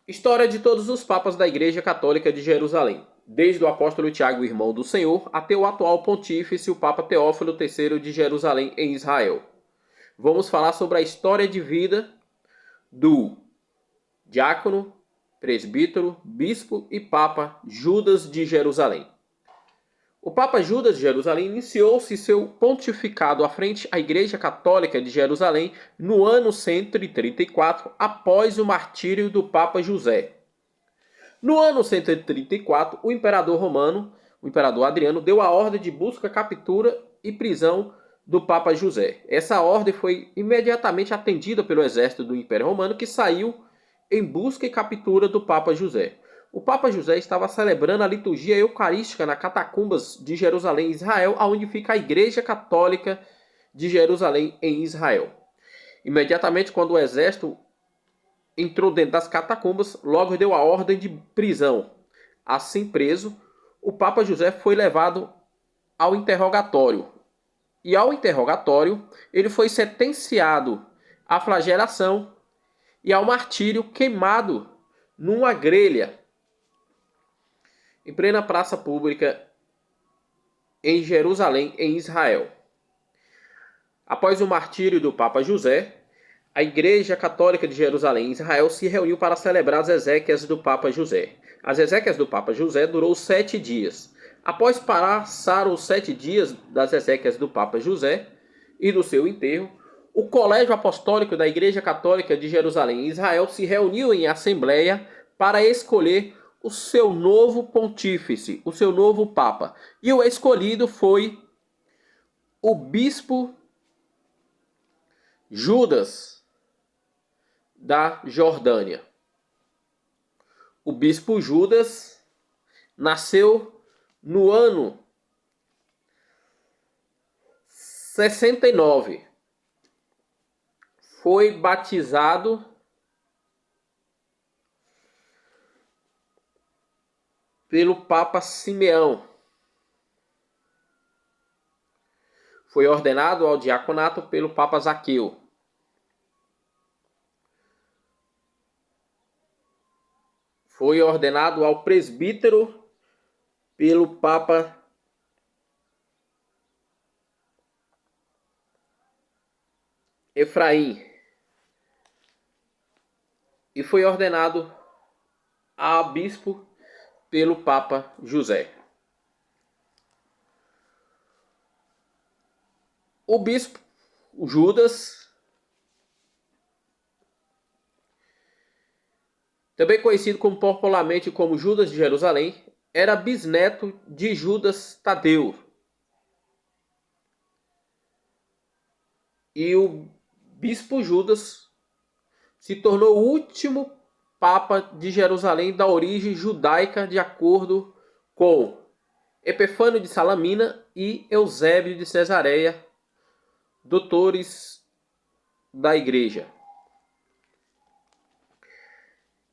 História de todos os papas da Igreja Católica de Jerusalém, desde o apóstolo Tiago, irmão do Senhor, até o atual pontífice, o Papa Teófilo III de Jerusalém, em Israel. Vamos falar sobre a história de vida do diácono, presbítero, bispo e papa Judas de Jerusalém. O Papa Judas de Jerusalém iniciou-se seu pontificado à frente à Igreja Católica de Jerusalém no ano 134, após o martírio do Papa José. No ano 134, o imperador romano, o imperador Adriano, deu a ordem de busca, captura e prisão do Papa José. Essa ordem foi imediatamente atendida pelo exército do Império Romano, que saiu em busca e captura do Papa José. O Papa José estava celebrando a liturgia eucarística nas catacumbas de Jerusalém, Israel, onde fica a Igreja Católica de Jerusalém, em Israel. Imediatamente, quando o exército entrou dentro das catacumbas, logo deu a ordem de prisão. Assim preso, o Papa José foi levado ao interrogatório. E ao interrogatório, ele foi sentenciado à flagelação e ao martírio, queimado numa grelha em plena praça pública em Jerusalém, em Israel. Após o martírio do Papa José, a Igreja Católica de Jerusalém, em Israel, se reuniu para celebrar as exéquias do Papa José. As exéquias do Papa José durou 7 dias. Após passar os 7 dias das exéquias do Papa José e do seu enterro, o Colégio Apostólico da Igreja Católica de Jerusalém, em Israel, se reuniu em assembleia para escolher o seu novo pontífice, o seu novo papa. E o escolhido foi o bispo Judas da Jordânia. O bispo Judas nasceu no ano 69. Foi batizado pelo Papa Simeão. Foi ordenado ao diaconato pelo Papa Zaqueu. Foi ordenado ao presbítero pelo Papa Efraim. E foi ordenado a bispo pelo Papa José. O bispo Judas, também conhecido popularmente como Judas de Jerusalém, era bisneto de Judas Tadeu. E o bispo Judas se tornou o último papa de Jerusalém da origem judaica, de acordo com Epifânio de Salamina e Eusébio de Cesareia, doutores da igreja.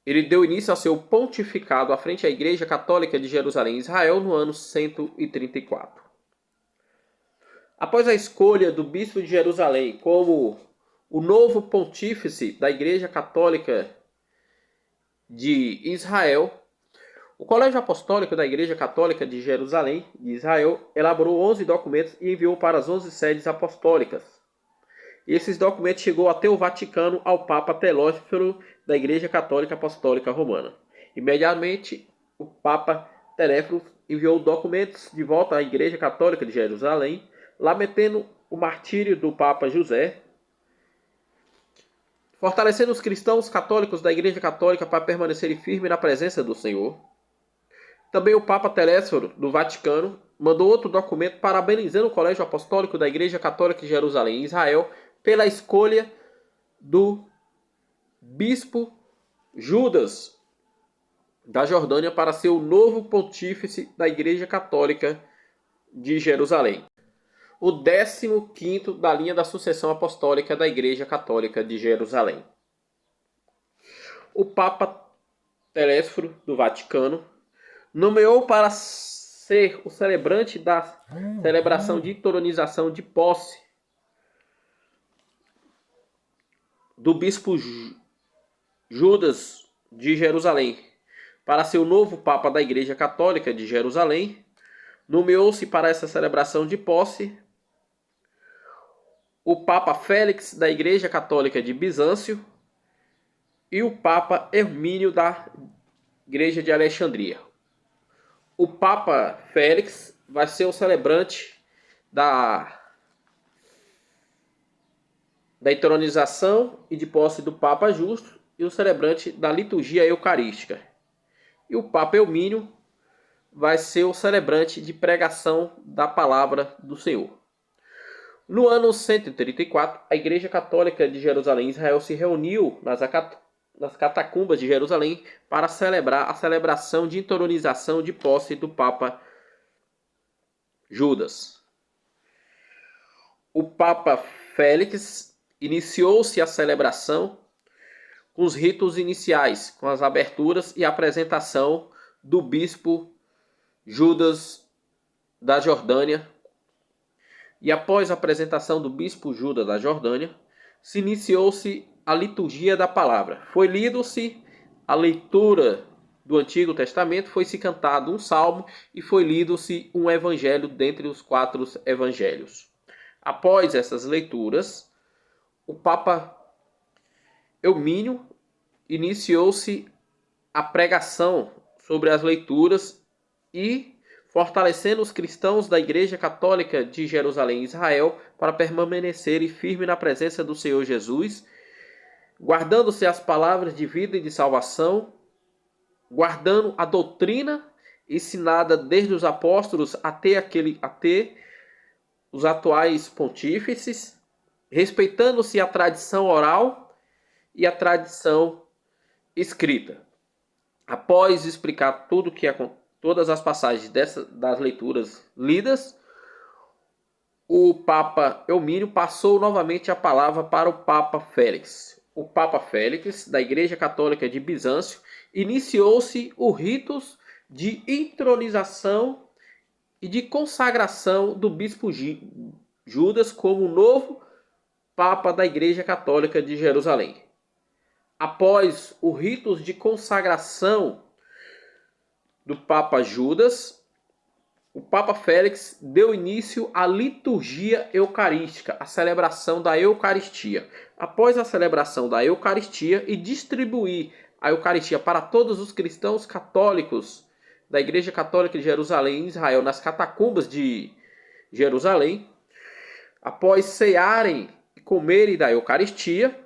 Ele deu início ao seu pontificado à frente à Igreja Católica de Jerusalém, Israel, no ano 134. Após a escolha do bispo de Jerusalém como o novo pontífice da Igreja Católica de Israel, o Colégio Apostólico da Igreja Católica de Jerusalém, de Israel, elaborou 11 documentos e enviou para as 11 sedes apostólicas. E esses documentos chegou até o Vaticano, ao Papa Teófilo da Igreja Católica Apostólica Romana. Imediatamente, o Papa Teófilo enviou documentos de volta à Igreja Católica de Jerusalém, lamentando o martírio do Papa José, fortalecendo os cristãos católicos da Igreja Católica para permanecerem firmes na presença do Senhor. Também o Papa Teófilo do Vaticano mandou outro documento parabenizando o Colégio Apostólico da Igreja Católica de Jerusalém, em Israel, pela escolha do bispo Judas da Jordânia para ser o novo pontífice da Igreja Católica de Jerusalém. O 15º da linha da sucessão apostólica da Igreja Católica de Jerusalém. O Papa Teófilo do Vaticano nomeou para ser o celebrante da celebração de entronização de posse do bispo Judas de Jerusalém para ser o novo Papa da Igreja Católica de Jerusalém, nomeou-se para essa celebração de posse o Papa Félix da Igreja Católica de Bizâncio e o Papa Hermínio da Igreja de Alexandria. O Papa Félix vai ser o celebrante da entronização e de posse do Papa Justo e o celebrante da liturgia eucarística. E o Papa Hermínio vai ser o celebrante de pregação da palavra do Senhor. No ano 134, a Igreja Católica de Jerusalém, Israel, se reuniu nas catacumbas de Jerusalém para celebrar a celebração de entronização de posse do Papa Judas. O Papa Félix iniciou-se a celebração com os ritos iniciais, com as aberturas e apresentação do bispo Judas da Jordânia. E após a apresentação do bispo Judas da Jordânia, se iniciou-se a liturgia da palavra. Foi lido-se a leitura do Antigo Testamento, foi-se cantado um salmo e foi lido-se um evangelho dentre os 4 evangelhos. Após essas leituras, o Papa Hermínio iniciou-se a pregação sobre as leituras e fortalecendo os cristãos da Igreja Católica de Jerusalém e Israel para permanecerem firmes na presença do Senhor Jesus, guardando-se as palavras de vida e de salvação, guardando a doutrina ensinada desde os apóstolos até os atuais pontífices, respeitando-se a tradição oral e a tradição escrita. Após explicar todas as passagens das leituras lidas, o Papa Hermínio passou novamente a palavra para o Papa Félix. O Papa Félix, da Igreja Católica de Bizâncio, iniciou-se o rito de entronização e de consagração do bispo Judas como novo Papa da Igreja Católica de Jerusalém. Após o rito de consagração do Papa Judas, o Papa Félix deu início à liturgia eucarística, a celebração da Eucaristia. Após a celebração da Eucaristia e distribuir a Eucaristia para todos os cristãos católicos da Igreja Católica de Jerusalém, em Israel, nas catacumbas de Jerusalém, após cearem e comerem da Eucaristia,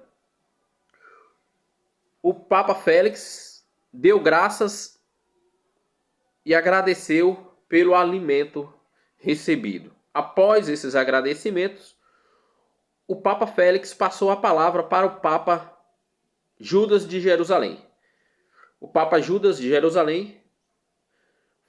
o Papa Félix deu graças e agradeceu pelo alimento recebido. Após esses agradecimentos, o Papa Félix passou a palavra para o Papa Judas de Jerusalém. O Papa Judas de Jerusalém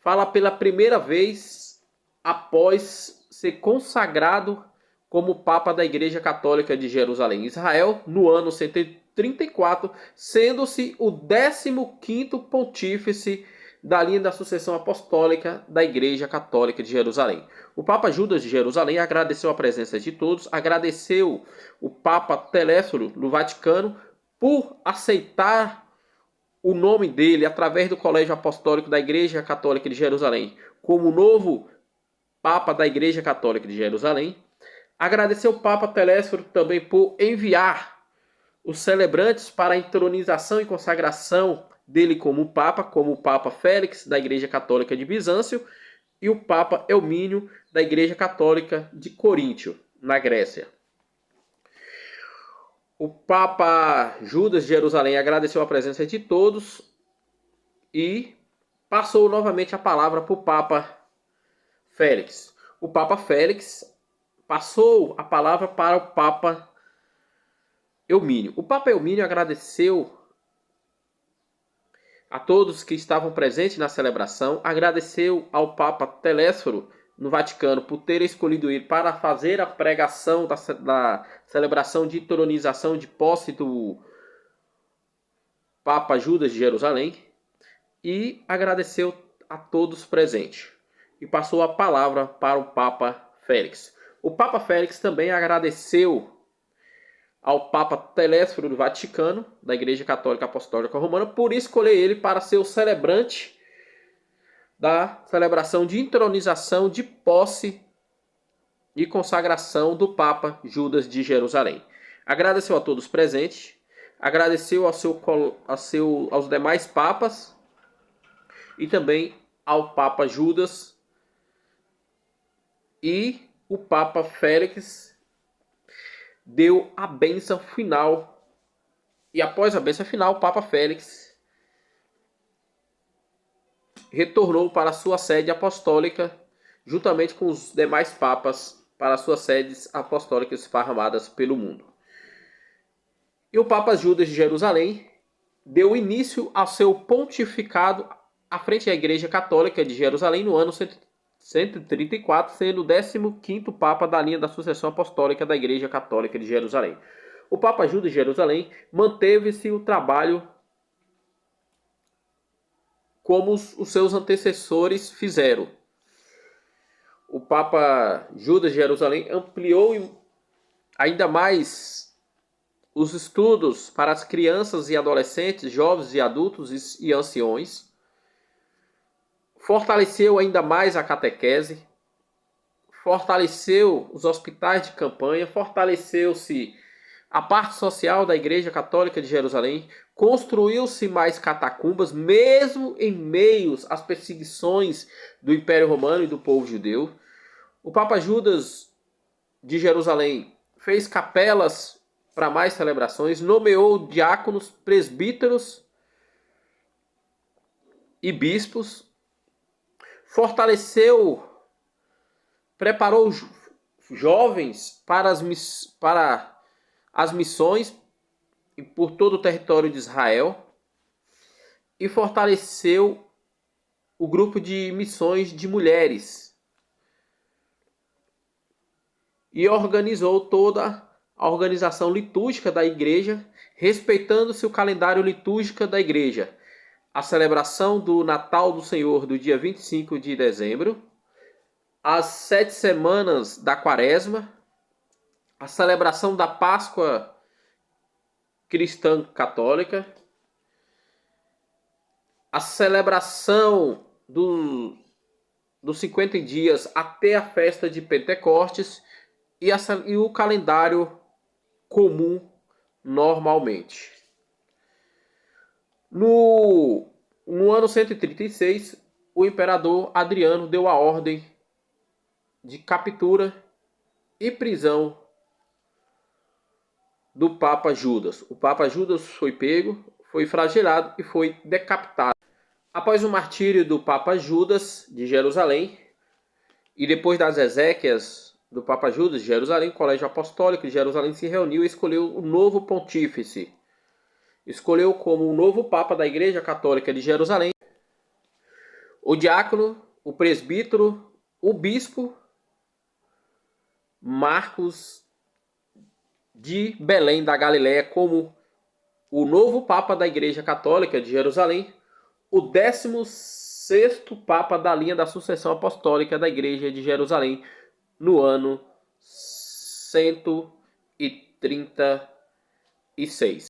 fala pela primeira vez após ser consagrado como Papa da Igreja Católica de Jerusalém, Israel, no ano 134, sendo-se o 15º pontífice da linha da sucessão apostólica da Igreja Católica de Jerusalém. O Papa Judas de Jerusalém agradeceu a presença de todos, agradeceu o Papa Telésforo do Vaticano por aceitar o nome dele através do Colégio Apostólico da Igreja Católica de Jerusalém como novo Papa da Igreja Católica de Jerusalém. Agradeceu o Papa Telésforo também por enviar os celebrantes para a entronização e consagração dele como o Papa Félix da Igreja Católica de Bizâncio e o Papa Hermínio da Igreja Católica de Coríntio, na Grécia. O Papa Judas de Jerusalém agradeceu a presença de todos e passou novamente a palavra para o Papa Félix. O Papa Félix passou a palavra para o Papa Hermínio. O Papa Hermínio agradeceu a todos que estavam presentes na celebração, agradeceu ao Papa Telésforo no Vaticano por ter escolhido ele para fazer a pregação da celebração de entronização de posse do Papa Judas de Jerusalém e agradeceu a todos presentes e passou a palavra para o Papa Félix. O Papa Félix também agradeceu ao Papa Telésforo do Vaticano, da Igreja Católica Apostólica Romana, por escolher ele para ser o celebrante da celebração de entronização, de posse e consagração do Papa Judas de Jerusalém. Agradeceu a todos presentes, agradeceu aos demais papas e também ao Papa Judas, e o Papa Félix deu a bênção final. E após a bênção final, o Papa Félix retornou para sua sede apostólica, juntamente com os demais papas, para suas sedes apostólicas esparramadas pelo mundo. E o Papa Judas de Jerusalém deu início ao seu pontificado à frente da Igreja Católica de Jerusalém no ano 134, sendo o 15º Papa da linha da sucessão apostólica da Igreja Católica de Jerusalém. O Papa Judas de Jerusalém manteve-se o trabalho como os seus antecessores fizeram. O Papa Judas de Jerusalém ampliou ainda mais os estudos para as crianças e adolescentes, jovens e adultos e anciões. Fortaleceu ainda mais a catequese, fortaleceu os hospitais de campanha, fortaleceu-se a parte social da Igreja Católica de Jerusalém, construiu-se mais catacumbas, mesmo em meio às perseguições do Império Romano e do povo judeu. O Papa Judas de Jerusalém fez capelas para mais celebrações, nomeou diáconos, presbíteros e bispos, fortaleceu, preparou jovens para as missões por todo o território de Israel e fortaleceu o grupo de missões de mulheres e organizou toda a organização litúrgica da igreja, respeitando-se o calendário litúrgico da igreja. A celebração do Natal do Senhor do dia 25 de dezembro, as 7 semanas da Quaresma, a celebração da Páscoa cristã católica, a celebração dos 50 dias até a festa de Pentecostes e o calendário comum normalmente. No ano 136, o imperador Adriano deu a ordem de captura e prisão do Papa Judas. O Papa Judas foi pego, foi flagelado e foi decapitado. Após o martírio do Papa Judas de Jerusalém e depois das exéquias do Papa Judas de Jerusalém, o Colégio Apostólico de Jerusalém se reuniu e escolheu o novo pontífice. Escolheu como o novo Papa da Igreja Católica de Jerusalém o diácono, o presbítero, o bispo Marcos de Belém da Galileia como o novo Papa da Igreja Católica de Jerusalém, o 16º Papa da linha da sucessão apostólica da Igreja de Jerusalém no ano 136.